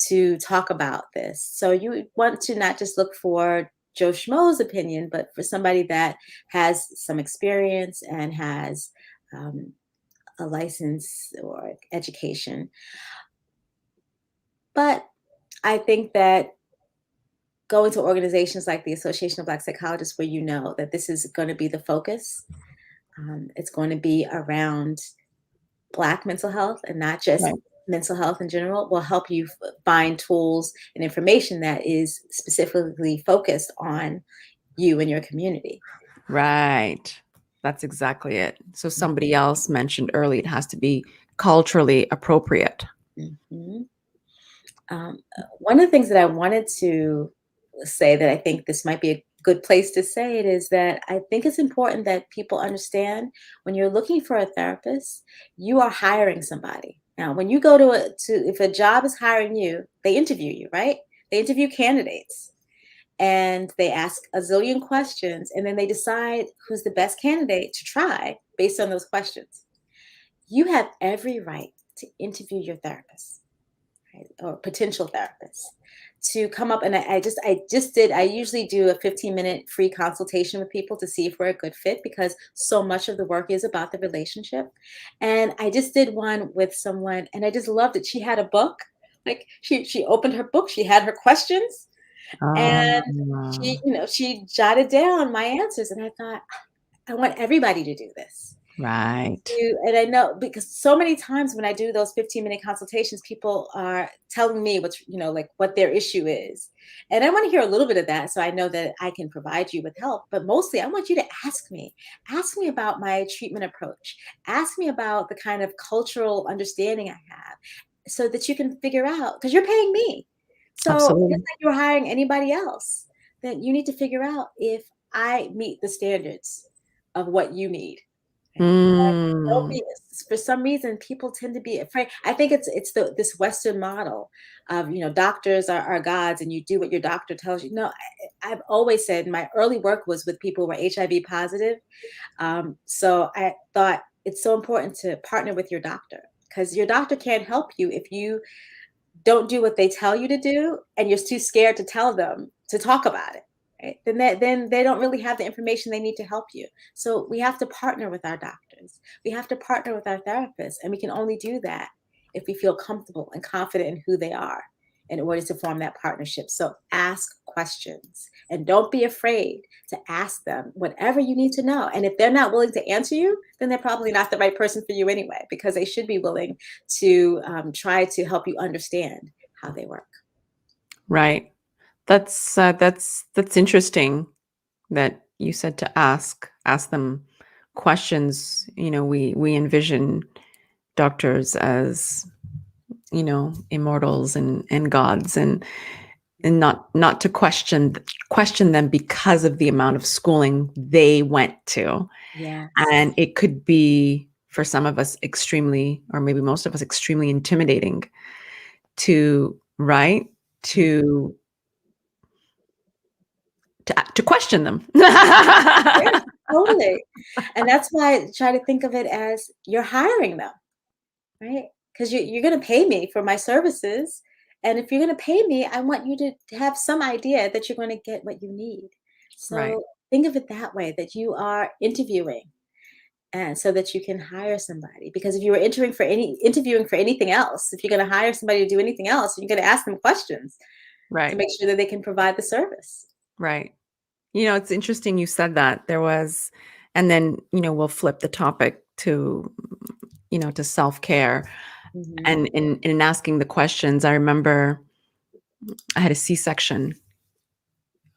to talk about this. So you want to not just look for Joe Schmo's opinion, but for somebody that has some experience and has a license or education. But I think that going to organizations like the Association of Black Psychologists, where you know that this is going to be the focus, it's going to be around Black mental health and not just Right. mental health in general, will help you find tools and information that is specifically focused on you and your community. Right. That's exactly it. So somebody else mentioned early, it has to be culturally appropriate. Mhm. One of the things that I wanted to say, that I think this might be a good place to say it, is that I think it's important that people understand, when you're looking for a therapist, you are hiring somebody. Now, when you go if a job is hiring you, they interview you, right? They interview candidates and they ask a zillion questions, and then they decide who's the best candidate to try based on those questions. You have every right to interview your therapist, right, or potential therapists, to come up, and I usually do a 15-minute free consultation with people to see if we're a good fit, because so much of the work is about the relationship. And I just did one with someone, and I just loved it. She had a book, like she opened her book, she had her questions, and Ah, she jotted down my answers, and I thought, I want everybody to do this. right. And I know, because so many times when I do those 15-minute consultations, people are telling me like what their issue is. And I want to hear a little bit of that, so I know that I can provide you with help. But mostly I want you to ask me about my treatment approach, ask me about the kind of cultural understanding I have, so that you can figure out, because you're paying me. So just Absolutely. like you're hiring anybody else, then you need to figure out if I meet the standards of what you need. Right? Don't Mm, be, for some reason, people tend to be afraid. I think it's this Western model of, doctors are gods and you do what your doctor tells you. No, I've always said, my early work was with people who were HIV positive. So I thought it's so important to partner with your doctor, because your doctor can't help you if you don't do what they tell you to do, and you're too scared to tell them to talk about it. Right? Then they don't really have the information they need to help you. So we have to partner with our doctors. We have to partner with our therapists, and we can only do that if we feel comfortable and confident in who they are in order to form that partnership. So ask questions, and don't be afraid to ask them whatever you need to know. And if they're not willing to answer you, then they're probably not the right person for you anyway, because they should be willing to try to help you understand how they work. right. That's interesting that you said to ask them questions. We envision doctors as, immortals and gods, and not to question them because of the amount of schooling they went to. And Yes. it could be, for some of us, extremely, or maybe most of us, extremely intimidating to, right, to to question them. Yeah, totally. And that's why I try to think of it as you're hiring them, right? Because you're going to pay me for my services. And if you're going to pay me, I want you to have some idea that you're going to get what you need. Right, So think of it that way, that you are interviewing, and so that you can hire somebody. Because if you were interviewing for anything else, if you're going to hire somebody to do anything else, you're going to ask them questions to right, make sure that they can provide the service. right. It's interesting you said that. And then, we'll flip the topic to self-care. Hmm. And in asking the questions, I remember I had a C-section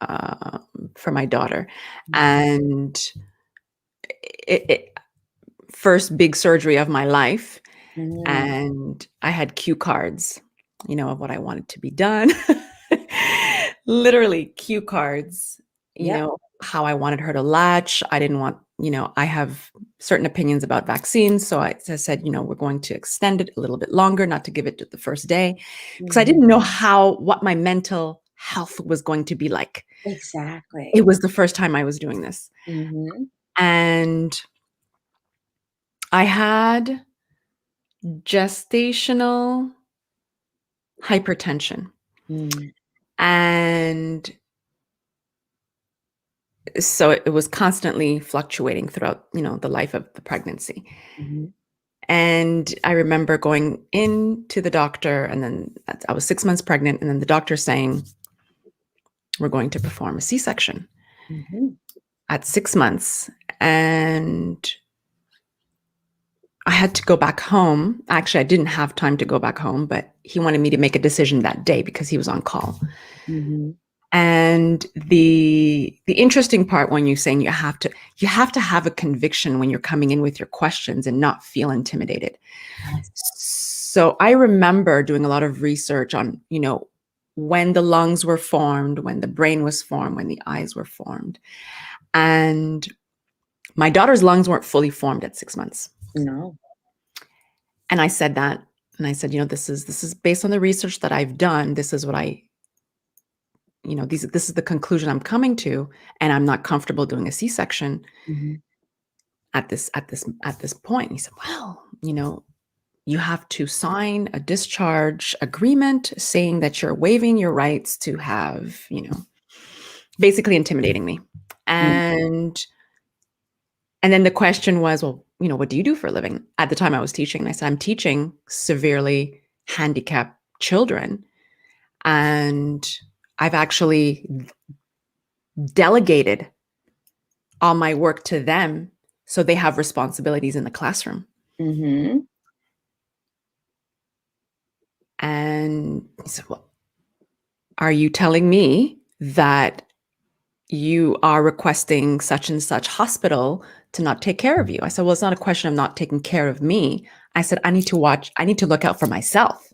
uh, for my daughter, and it first big surgery of my life, Mm. and I had cue cards, of what I wanted to be done. Literally cue cards, Yep. how I wanted her to latch. I didn't want, I have certain opinions about vaccines. So I said, we're going to extend it a little bit longer, not to give it to the first day, because I Mhm. didn't know what my mental health was going to be like. Exactly. It was the first time I was doing this. Mm-hmm. And I had gestational hypertension. Mm-hmm. And so it was constantly fluctuating throughout, the life of the pregnancy. Mm-hmm. And I remember going into the doctor, and then I was 6 months pregnant, and then the doctor saying, we're going to perform a C-section Mm-hmm. at 6 months. And I had to go back home. Actually, I didn't have time to go back home, but he wanted me to make a decision that day because he was on call. Mm-hmm. And the interesting part when you're saying you have to have a conviction when you're coming in with your questions and not feel intimidated. Yes. So I remember doing a lot of research on, when the lungs were formed, when the brain was formed, when the eyes were formed. And my daughter's lungs weren't fully formed at 6 months. No. And I said that, and I said, this is based on the research that I've done. This is what this is the conclusion I'm coming to, and I'm not comfortable doing a C-section Mm-hmm. at this point. And he said, well, you have to sign a discharge agreement saying that you're waiving your rights to have, basically intimidating me. And then the question was, well, what do you do for a living? At the time I was teaching, and I said, I'm teaching severely handicapped children. And I've actually delegated all my work to them so they have responsibilities in the classroom. Mm-hmm. And he said, well, are you telling me that you are requesting such and such hospital to not take care of you? I said, well, it's not a question of not taking care of me. I said, I need to look out for myself.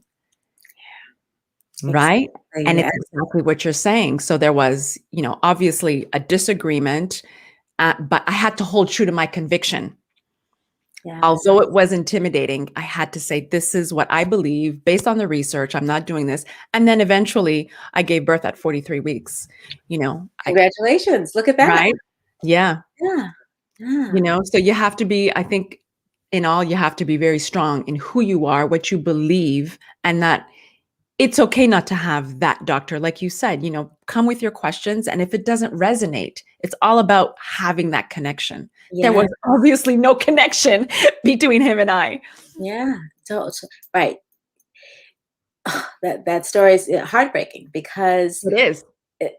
Right. Exactly. And Yes. it's exactly what you're saying. So there was, obviously a disagreement, but I had to hold true to my conviction. Yes. Although it was intimidating, I had to say, this is what I believe based on the research. I'm not doing this. And then eventually I gave birth at 43 weeks, Congratulations. Look at that. right. Yeah. Yeah. Yeah. So you have to be, I think in all, you have to be very strong in who you are, what you believe, and that it's okay not to have that doctor. Like you said, come with your questions. And if it doesn't resonate, it's all about having that connection. There was obviously no connection between him and I. Yeah. So right. That story is heartbreaking because It is. that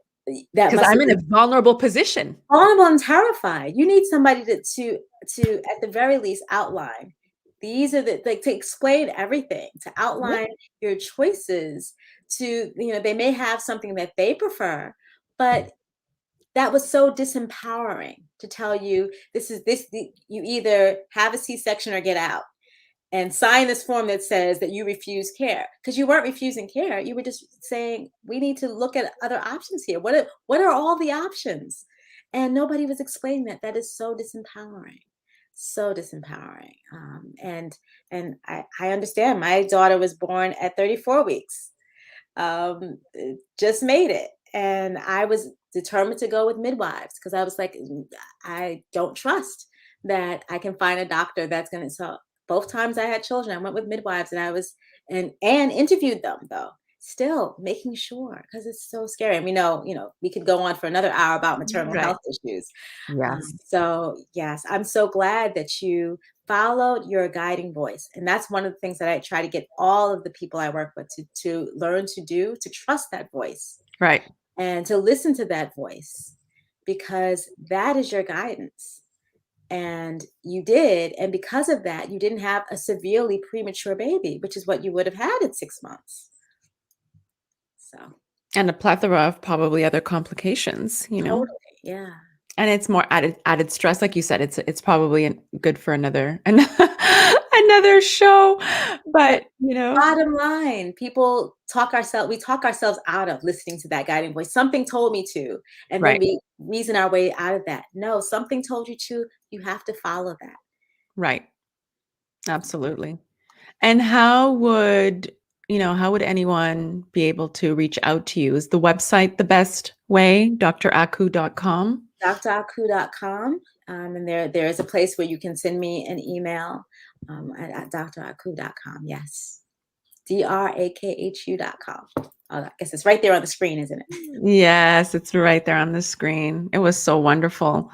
Because must I'm have in a been vulnerable position. vulnerable and terrified. You need somebody to at the very least outline. These are the to explain everything, to outline your choices. They may have something that they prefer, but that was so disempowering to tell you you either have a C-section or get out and sign this form that says that you refuse care, because you weren't refusing care. You were just saying we need to look at other options here. What are all the options? And nobody was explaining that. That is so disempowering, so disempowering. And I understand. My daughter was born at 34 weeks, just made it, and I was determined to go with midwives because I was like, I don't trust that I can find a doctor that's going to. So both times I had children, I went with midwives, and I was and interviewed them though. Still making sure, because it's so scary. And we know, we could go on for another hour about maternal Right. health issues. Yes. So yes, I'm so glad that you followed your guiding voice. And that's one of the things that I try to get all of the people I work with to learn to do, to trust that voice Right. and to listen to that voice, because that is your guidance. And you did. And because of that, you didn't have a severely premature baby, which is what you would have had at 6 months. So. And a plethora of probably other complications, Totally. Yeah. And it's more added stress, like you said. It's probably good for another another show, but Bottom line, we talk ourselves out of listening to that guiding voice. Something told me to, and then right, we reason our way out of that. No, something told you to. You have to follow that. right, absolutely. And how would how would anyone be able to reach out to you? Is the website the best way? draku.com? draku.com. And there is a place where you can send me an email at draku.com. Yes. DRAKHU.com. Oh, I guess it's right there on the screen, isn't it? Yes, it's right there on the screen. It was so wonderful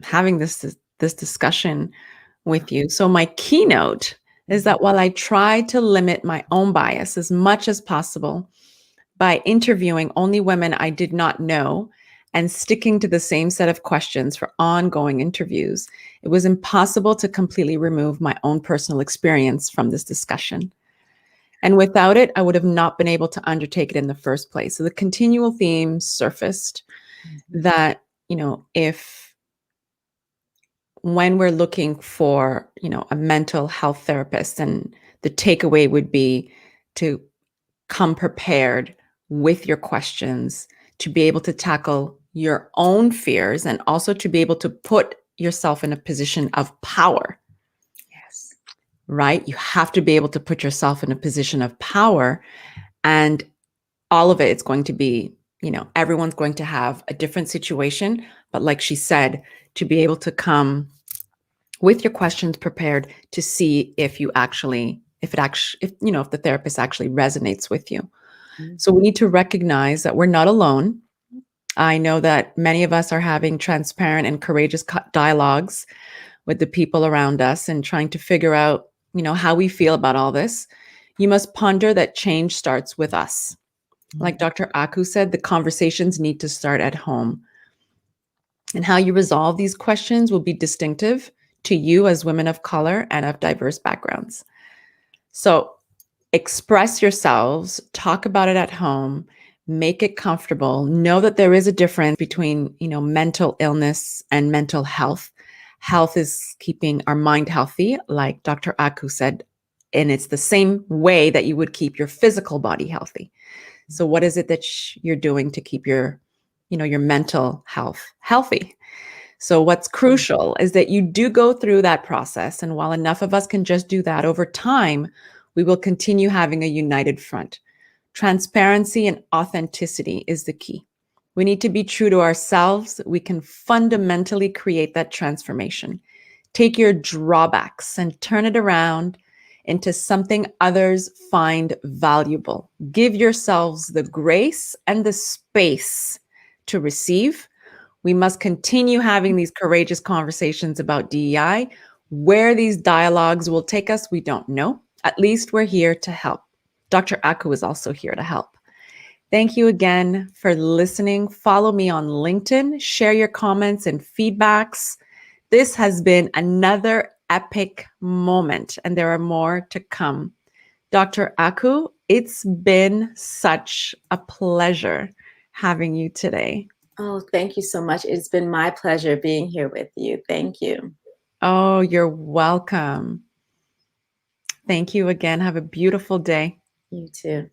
having this discussion with you. So my keynote is that while I try to limit my own bias as much as possible by interviewing only women I did not know and sticking to the same set of questions for ongoing interviews, it was impossible to completely remove my own personal experience from this discussion. And without it, I would have not been able to undertake it in the first place. So the continual theme surfaced that, if when we're looking for, a mental health therapist, and the takeaway would be to come prepared with your questions, to be able to tackle your own fears, and also to be able to put yourself in a position of power. Yes. Right? You have to be able to put yourself in a position of power, and all of it's going to be, everyone's going to have a different situation. But like she said, to be able to come with your questions prepared to see if the therapist actually resonates with you. Mm-hmm. So we need to recognize that we're not alone. I know that many of us are having transparent and courageous dialogues with the people around us and trying to figure out, how we feel about all this. You must ponder that change starts with us. Like Dr. Aku said, the conversations need to start at home. And how you resolve these questions will be distinctive to you as women of color and of diverse backgrounds. So express yourselves, talk about it at home, make it comfortable. Know that there is a difference between, mental illness and mental health. Health is keeping our mind healthy, like Dr. Aku said, and it's the same way that you would keep your physical body healthy. So what is it that you're doing to keep your mental health healthy? So what's crucial is that you do go through that process. And while enough of us can just do that over time, we will continue having a united front. Transparency and authenticity is the key. We need to be true to ourselves. We can fundamentally create that transformation. Take your drawbacks and turn it around into something others find valuable. Give yourselves the grace and the space to receive. We must continue having these courageous conversations about DEI. Where these dialogues will take us, we don't know. At least we're here to help. Dr. Aku is also here to help. Thank you again for listening. Follow me on LinkedIn. Share your comments and feedbacks. This has been another epic moment, and there are more to come. Dr. Aku, it's been such a pleasure having you today. Oh, thank you so much. It's been my pleasure being here with you. Thank you. Oh, you're welcome. Thank you again. Have a beautiful day. You too.